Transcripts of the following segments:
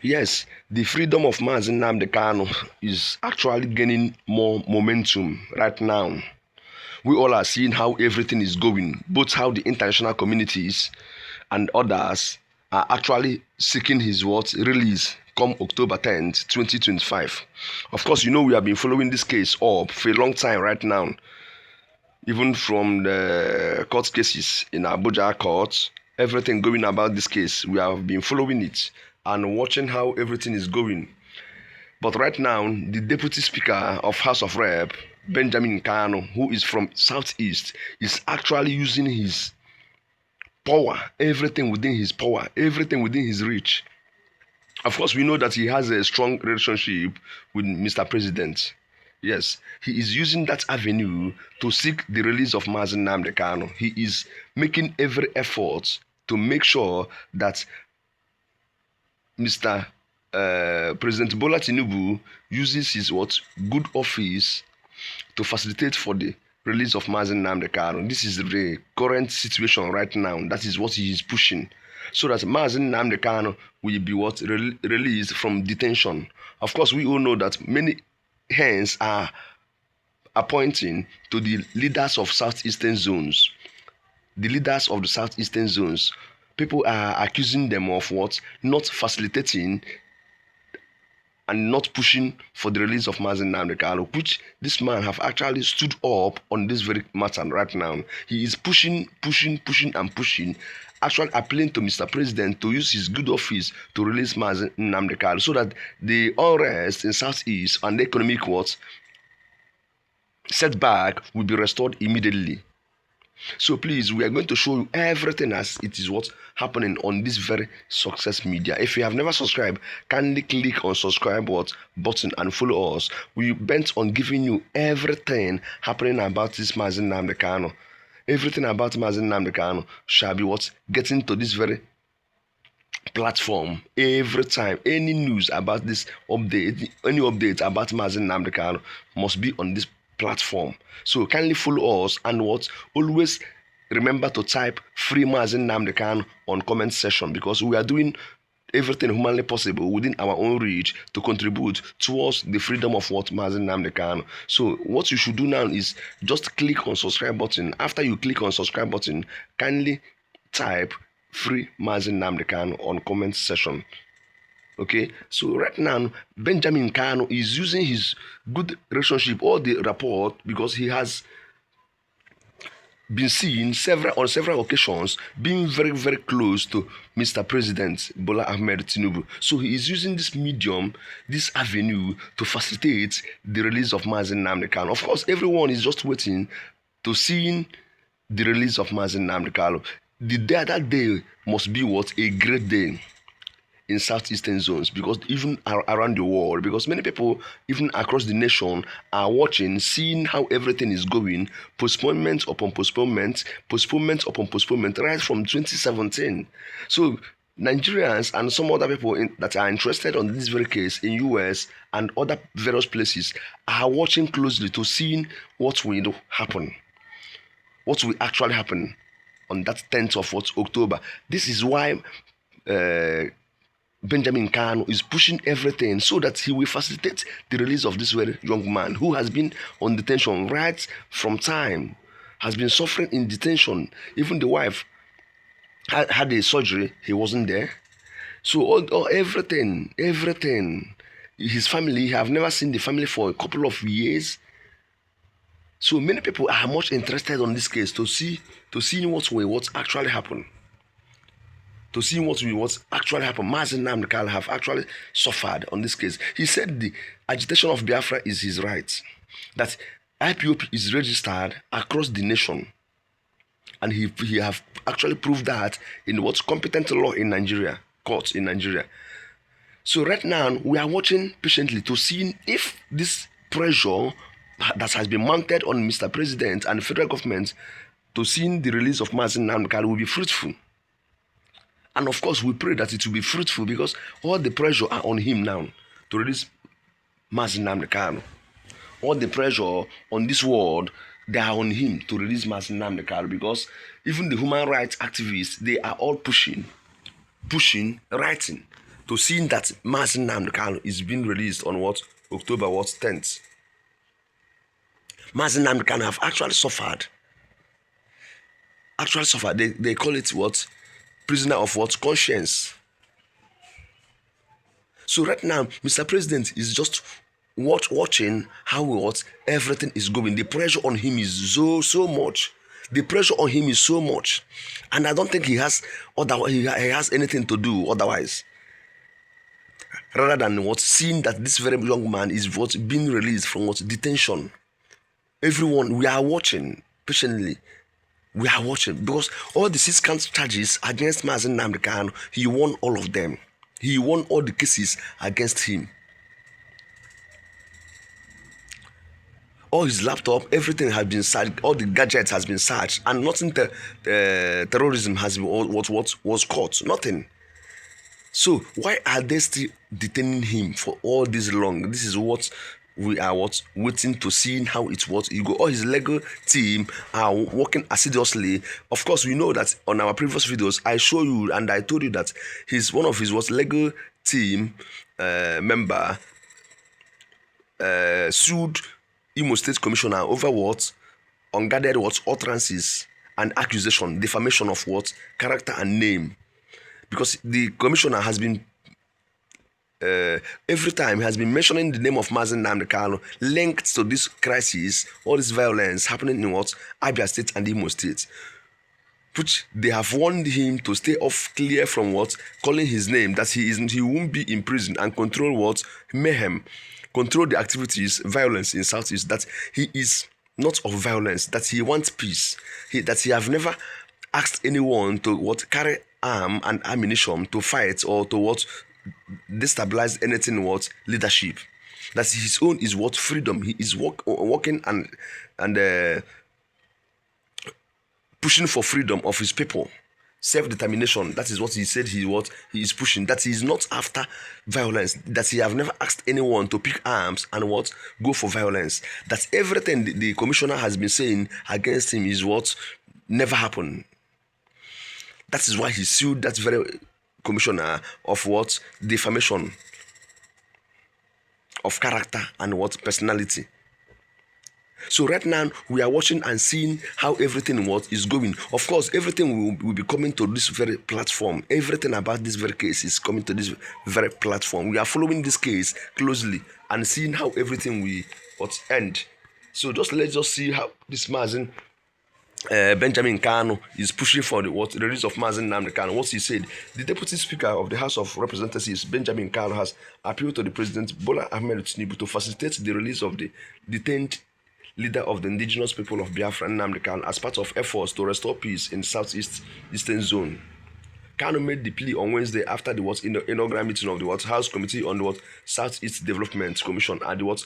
Yes, the freedom of Mazi Nnamdi Kanu is actually gaining more momentum right now. We all are seeing how everything is going, both how the international communities and others are actually seeking his release come October 10th, 2025. Of course, you know we have been following this case up for a long time right now, even from the court cases in Abuja court, everything going about this case, we have been following it and watching how everything is going. But right now, the Deputy Speaker of House of Rep, Benjamin Kanu, who is from Southeast, is actually using his power, everything within his power, everything within his reach. Of course, we know that he has a strong relationship with Mr. President. Yes, he is using that avenue to seek the release of Mazi Nnamdi Kanu. He is making every effort to make sure that Mr. President Bola Tinubu uses his good office to facilitate for the release of Mazi Nnamdi Kanu. This is the current situation right now. That is what he is pushing, so that Mazi Nnamdi Kanu will be released from detention. Of course, we all know that many hands are appointing to the leaders of southeastern zones. The leaders of the southeastern zones, people are accusing them of not facilitating and not pushing for the release of Mazi Nnamdi Kanu, which this man have actually stood up on this very matter right now. He is pushing, actually appealing to Mr. President to use his good office to release Mazi Nnamdi Kanu, so that the unrest in Southeast and the economic setback will be restored immediately. So please, we are going to show you everything as it is what's happening on this very success media. If you have never subscribed, kindly click on subscribe button and follow us. We bent on giving you everything happening about this Mazi Nnamdi Kanu. Everything about Mazi Nnamdi Kanu shall be getting to this very platform every time. Any news about this update, any update about Mazi Nnamdi Kanu must be on this platform. So kindly follow us and always remember to type free Mazi Nnamdi Kanu on comment section, because we are doing everything humanly possible within our own reach to contribute towards the freedom of Mazi Nnamdi Kanu. So what you should do now is just click on subscribe button. After you click on subscribe button, kindly type free Mazi Nnamdi Kanu on comment section. Okay, so right now Benjamin Kanu is using his good relationship or the rapport, because he has been seen on several occasions being very close to Mr. President Bola Tinubu. So he is using this medium, this avenue, to facilitate the release of Mazi Nnamdi Kanu. Of course, everyone is just waiting to see the release of Mazi Nnamdi Kanu. That day must be a great day in southeastern zones, because even around the world, because many people even across the nation are watching, seeing how everything is going, postponement upon postponement right from 2017. So Nigerians and some other people that are interested on this very case in US and other various places are watching closely to see what will happen, what will actually happen on that 10th of October. This is why Benjamin Kanu is pushing everything so that he will facilitate the release of this very young man who has been on detention right from time, has been suffering in detention. Even the wife had a surgery, he wasn't there. So everything, his family, have never seen the family for a couple of years. So many people are much interested on this case to see what actually happened. To see what actually happened. Mazi Nnamdi Kanu have actually suffered on this case. He said the agitation of Biafra is his right. That IPOP is registered across the nation. And he have actually proved that in competent law in Nigeria, courts in Nigeria. So right now, we are watching patiently to see if this pressure that has been mounted on Mr. President and the federal government to see the release of Mazi Nnamdi Kanu will be fruitful. And of course, we pray that it will be fruitful, because all the pressure are on him now to release Mazi Nnamdi Kanu. All the pressure on this world, they are on him to release Mazi Nnamdi Kanu, because even the human rights activists, they are all pushing, writing, to seeing that Mazi Nnamdi Kanu is being released on what? October 10th. Mazi Nnamdi Kanu have actually suffered. They call it what? Prisoner of what? Conscience. So right now, Mr. President is just watching how what everything is going. The pressure on him is so much. The pressure on him is so much, and I don't think he has anything to do otherwise, rather than what seeing that this very young man is what being released from what detention. Everyone, we are watching patiently. We are watching because all the 6 count charges against Mazi Nnamdi Kanu, he won all of them. He won all the cases against him. All his laptop, everything has been searched, all the gadgets has been searched, and nothing terrorism has been what was caught. Nothing. So why are they still detaining him for all this long? This is what we are waiting to see how it was. You go, all his legal team are working assiduously. Of course, we know that on our previous videos, I show you and I told you that one of his legal team member sued Imo State Commissioner over what? Unguarded utterances and accusation, defamation of what? Character and name. Because the commissioner has been every time has been mentioning the name of Mazi Nnamdi Kanu linked to this crisis, all this violence happening in what? Abia State and Imo State. Which they have warned him to stay off clear from what? Calling his name, that he won't be in prison and control what? Mayhem. Control the activities, violence in Southeast, that he is not of violence, that he wants peace, that he have never asked anyone to what? Carry arm and ammunition to fight or to what? Destabilize anything what? Leadership. That his own is what? Freedom. He is working and pushing for freedom of his people. Self-determination, that is what he said he is pushing, that he is not after violence, that he have never asked anyone to pick arms and what? Go for violence. That everything the commissioner has been saying against him is what? Never happened. That is why he sued that very commissioner of what? Defamation of character and what? Personality. So right now, we are watching and seeing how everything is going. Of course, everything will be coming to this very platform. Everything about this very case is coming to this very platform. We are following this case closely and seeing how everything will end. So let's just see how this Mazi Benjamin Kanu is pushing for the release of Mazi Nnamdi Kanu. What he said, the Deputy Speaker of the House of Representatives, Benjamin Kanu, has appealed to the President Bola Tinubu to facilitate the release of the detained leader of the indigenous people of Biafra, Nnamdi Kanu, as part of efforts to restore peace in the Eastern Zone. Kanu made the plea on Wednesday after the inaugural meeting of the House Committee on the Southeast Development Commission at the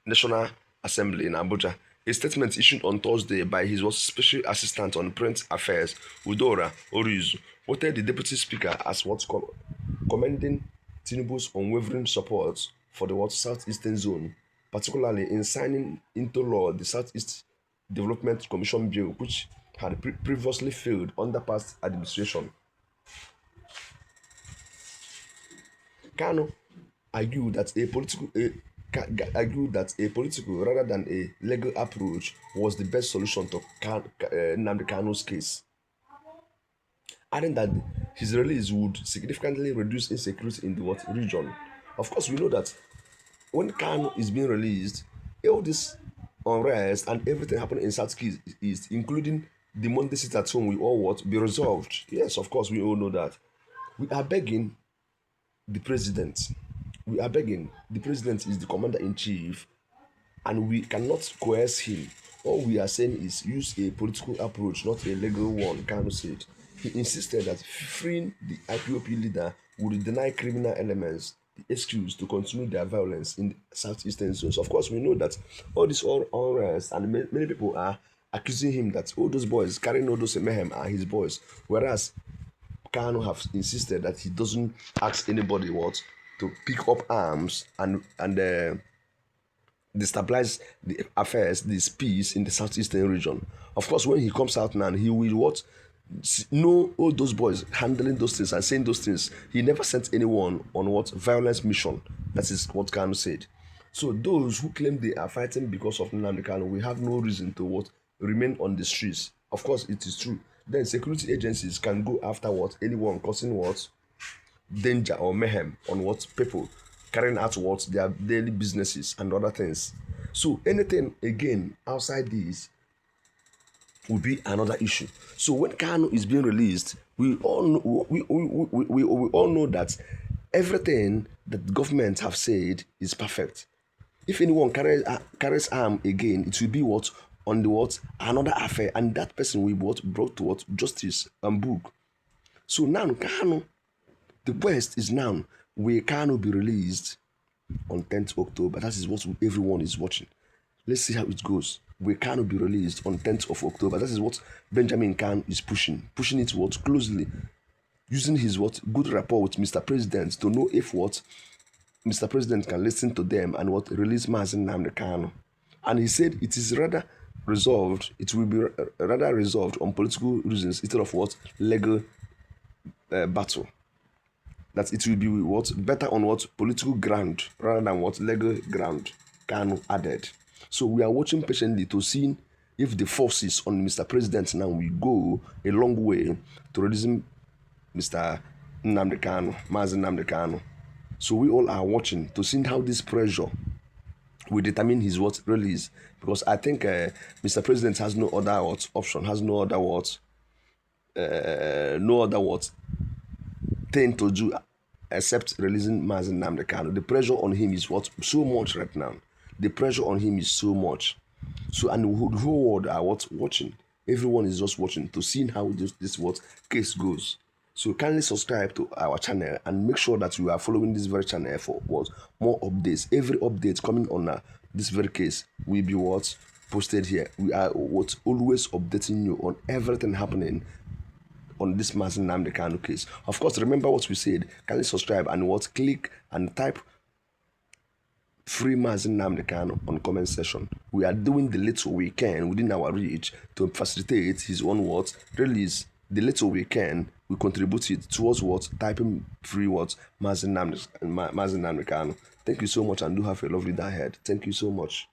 National Assembly in Abuja. A statement issued on Thursday by his Special Assistant on Print Affairs, Udora Orizu, quoted the Deputy Speaker as commending Tinubu's unwavering support for the Southeastern Zone, particularly in signing into law the Southeast Development Commission Bill, which had previously failed under past administration. Kanu argued that a political rather than a legal approach was the best solution to Nnamdi Kanu's case, adding that his release would significantly reduce insecurity in the region. Of course, we know that when Kanu is being released, all this unrest and everything happening in South East, including the Monday sit at home, will all be resolved. Yes, of course, we all know that. We are begging the president. We are begging. The president is the commander-in-chief, and we cannot coerce him. All we are saying is use a political approach, not a legal one, Kanu said. He insisted that freeing the IPOP leader would deny criminal elements the excuse to continue their violence in the southeastern zones. Of course, we know that all this unrest and many people are accusing him that all those boys carrying all those mayhem are his boys, whereas Kanu have insisted that he doesn't ask anybody to pick up arms and destabilize the affairs, this peace in the southeastern region. Of course, when he comes out now, he will know all those boys handling those things and saying those things. He never sent anyone on what violence mission. That is what Kanu said. So those who claim they are fighting because of Nnamdi Kanu, we have no reason to what remain on the streets. Of course, it is true. Then security agencies can go after what anyone causing what danger or mayhem on what people carrying out what their daily businesses and other things. So anything again outside these will be another issue. So when Kanu is being released, we all know, we all know that everything that the government have said is perfect. If anyone carries arm again, it will be what on the what another affair, and that person will be what brought to what justice and book. So now Kanu, the quest is now, will Kanu be released on 10th October? That is what everyone is watching. Let's see how it goes. Will Kanu be released on 10th of October? That is what Benjamin Kanu is pushing it what closely, using his what good rapport with Mr. President to know if what Mr. President can listen to them and what release Mazi Nnamdi Kanu. And he said it is rather resolved. It will be rather resolved on political reasons instead of what legal battle. That it will be what better on what political ground rather than what legal ground. Kanu added. So we are watching patiently to see if the forces on Mr. President now will go a long way to releasing Mr. Nnamdi Kanu, Mazi Nnamdi Kanu. So we all are watching to see how this pressure will determine his what release, because I think Mr. President has no other what option, has no other what thing to do except releasing Mazi Nnamdi Kanu. The pressure on him is what so much right now. The pressure on him is so much. So and the whole world are what watching. Everyone is just watching to see how this what case goes. So kindly subscribe to our channel and make sure that you are following this very channel for what more updates. Every update coming on this very case will be what posted here. We are what always updating you on everything happening on this Mazi Nnamdi Kanu case. Of course, remember what we said. Kindly subscribe and what click and type free Mazi Nnamdi Kanu on comment section. We are doing the little we can within our reach to facilitate his own words release. The little we can, we contribute it towards what typing free words Mazi Nnamdi Kanu. Thank you so much and do have a lovely day ahead. Thank you so much.